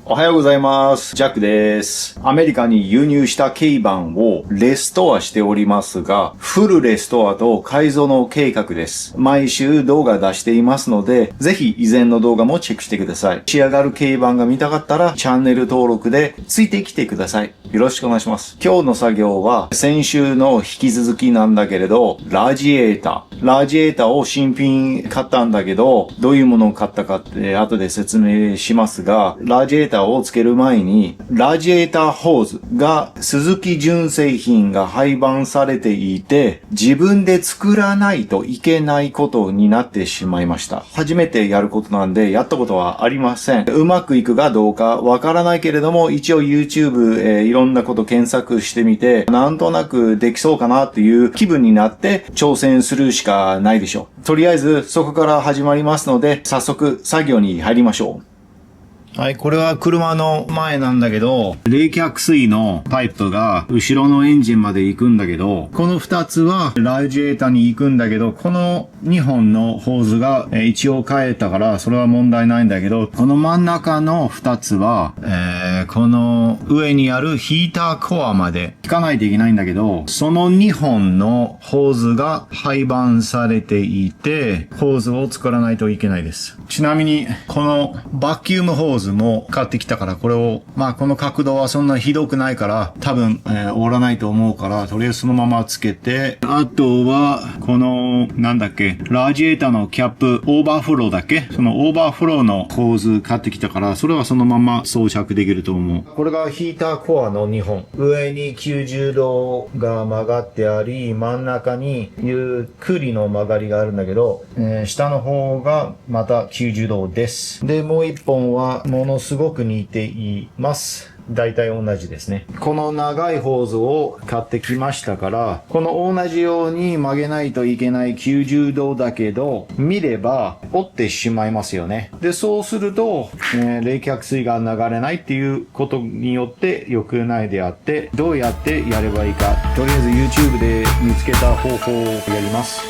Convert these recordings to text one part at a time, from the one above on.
おはようございます。ジャックです。アメリカに輸入した軽バンをレストアしておりますが、フルレストアと改造の計画です。毎週動画出していますので、ぜひ以前の動画もチェックしてください。仕上がる軽バンが見たかったら、チャンネル登録でついてきてください。よろしくお願いします。今日の作業は、先週の引き続きなんだけれど、ラジエーターを新品買ったんだけど、どういうものを買ったかって後で説明しますが、ラジエーターをつける前に、ラジエーターホーズが鈴木純製品が廃盤されていて、自分で作らないといけないことになってしまいました。初めてやることなんで、やったことはありません。うまくいくかどうかわからないけれども、一応 YouTube、いろんなこと検索してみて、なんとなくできそうかなっていう気分になって挑戦するしかないでしょう。とりあえずそこから始まりますので、早速作業に入りましょう。はい、これは車の前なんだけど、冷却水のパイプが後ろのエンジンまで行くんだけど、この2つはラジエーターに行くんだけど、この2本のホーズが一応変えたからそれは問題ないんだけど、この真ん中の2つは、この上にあるヒーターコアまで引かないといけないんだけど、その2本のホーズが廃盤されていて、ホーズを作らないといけないです。ちなみに、このバキュームホーズも買ってきたから、これを、この角度はそんなひどくないから、多分、折らないと思うから、とりあえずそのままつけて、あとは、この、ラジエーターのキャップ、オーバーフローだっけ？そのオーバーフローのホーズ買ってきたから、それはそのまま装着できると思う。これがヒーターコアの2本。上に90度が曲がってあり、真ん中にゆっくりの曲がりがあるんだけど、下の方がまた90度です。で、もう1本は、ものすごく似ています。大体同じですね。この長いホーズを買ってきましたから、この同じように曲げないといけない90度だけど、見れば折ってしまいますよね。で、そうすると、冷却水が流れないっていうことによって良くないであって、どうやってやればいいか、とりあえず YouTube で見つけた方法をやります。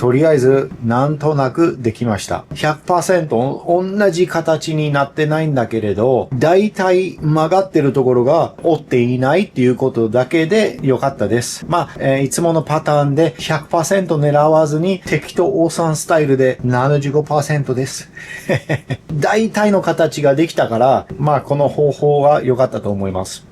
とりあえずなんとなくできました。100% 同じ形になってないんだけれど、だいたい曲がってるところが折っていないっていうことだけで良かったです。いつものパターンで 100% 狙わずに適当オーサンスタイルで 75% です。大体の形ができたから、この方法が良かったと思います。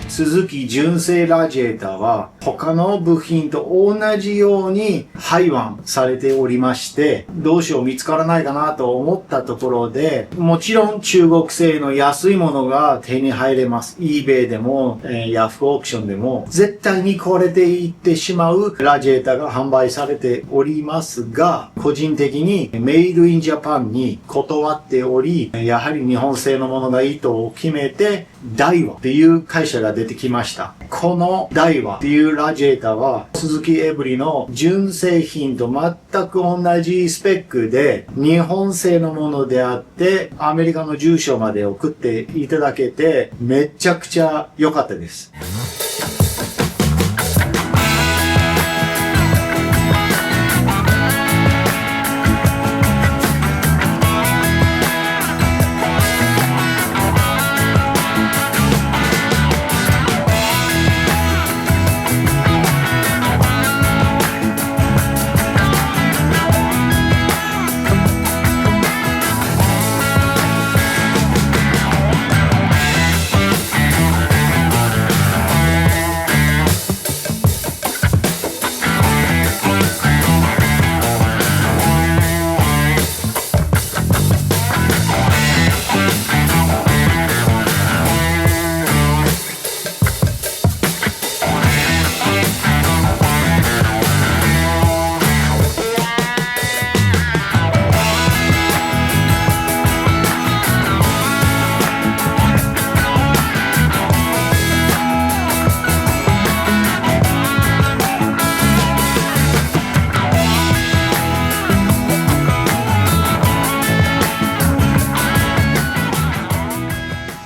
鈴木純正ラジエーターは他の部品と同じように配腕されておりまして、どうしよう見つからないかなと思ったところで、もちろん中国製の安いものが手に入れます。eBay でも、ヤフーオークションでも絶対に壊れていってしまうラジエーターが販売されておりますが、個人的にメイドインジャパンに断っており、やはり日本製のものがいいと決めて、ダイワっていう会社が出てきました。このダイワっていうラジエーターは鈴木エブリの純正品と全く同じスペックで日本製のものであってアメリカの住所まで送っていただけてめちゃくちゃ良かったです。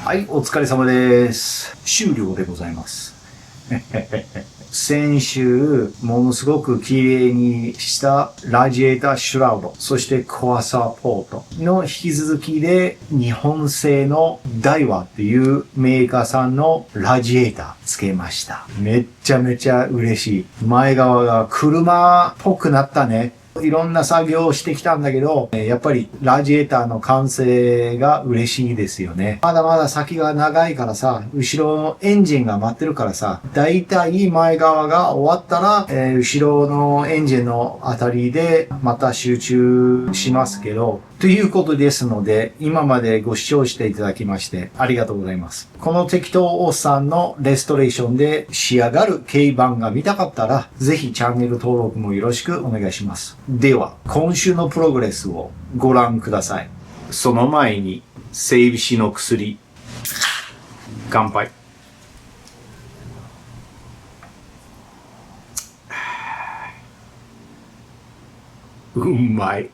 はい、お疲れ様です。終了でございます。先週、ものすごく綺麗にしたラジエーターシュラウド、そしてコアサポートの引き続きで日本製のダイワっていうメーカーさんのラジエーターつけました。めっちゃめちゃ嬉しい。前側が車っぽくなったね。いろんな作業をしてきたんだけど、やっぱりラジエーターの完成が嬉しいですよね。まだまだ先が長いからさ、後ろのエンジンが待ってるからさ、だいたい前側が終わったら、後ろのエンジンのあたりでまた集中しますけど、ということですので、今までご視聴していただきましてありがとうございます。この適当おっさんのレストレーションで仕上がる軽バンが見たかったら、ぜひチャンネル登録もよろしくお願いします。では、今週のプログレスをご覧ください。その前に、整備士の薬、乾杯。うまい。